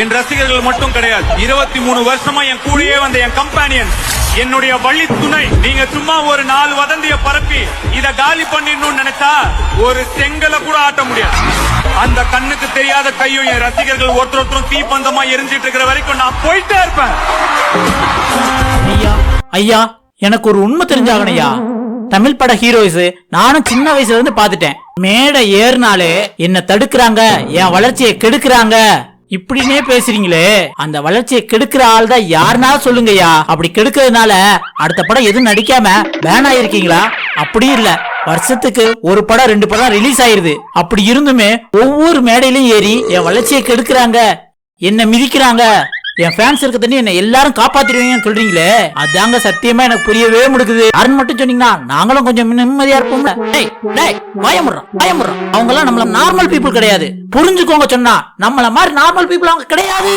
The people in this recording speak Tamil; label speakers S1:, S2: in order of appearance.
S1: என் ரசிகர்கள் மட்டும் கிடையாது, 23 வருஷமா என் கூடயே வந்த என் கம்பானியன், என்னுடைய வழி துணை. நீங்க சும்மா ஒரு 4 வதந்திய பரப்பி இத காலி பண்ணிடணும்னு நினைச்சா ஒரு செங்கலை கூட ஆட்ட முடியாது. அந்த கண்ணுக்கு தெரியாத கையும் என் ரசிகர்கள் ஒருத்தரும் தீப்பந்தமா எரிஞ்சிட்டு இருக்கிற வரைக்கும் நான் போயிட்டே இருப்பேன்.
S2: ஐயா ஐயா, எனக்கு ஒரு உண்மை தெரிஞ்சாகணையா. தமிழ் பட ஹீரோயிஸ் நானும் சின்ன வயசுல இருந்து பாத்துட்டேன். மேடை ஏறினாலே என்ன தடுக்கிறாங்க, என் வளர்ச்சியை கெடுக்கிறாங்க இப்படின்னே பேசுறீங்களே. அந்த வளர்ச்சியை கெடுக்கிற ஆள் தான் யாருனாலும் சொல்லுங்கய்யா. அப்படி கெடுக்கிறதுனால அடுத்த படம் எதுவும் நடிக்காம பேன் ஆயிருக்கீங்களா? அப்படி இல்ல, வருஷத்துக்கு ஒரு படம் 2 படம் ரிலீஸ் ஆயிருது. அப்படி இருந்துமே ஒவ்வொரு மேடையிலும் ஏறி என் வளர்ச்சியை கெடுக்கிறாங்க, என்ன மிதிக்கிறாங்க, என் ஃபேன்ஸ் இருக்க தண்ணி என்ன எல்லாரும் காப்பாத்திடுவீங்கன்னு சொல்றீங்களே. அதாங்க சத்தியமா எனக்கு புரியவே முடிக்குது. யாருன்னு மட்டும் சொன்னீங்கன்னா நாங்களும் கொஞ்சம் நிம்மதியா இருப்போம்ல. பயமுடுறோம். அவங்க எல்லாம் நம்மள நார்மல் பீப்புள் கிடையாது, புரிஞ்சுக்கோங்க. சொன்னா நம்மள மாதிரி நார்மல் பீப்புள் அவங்க கிடையாது.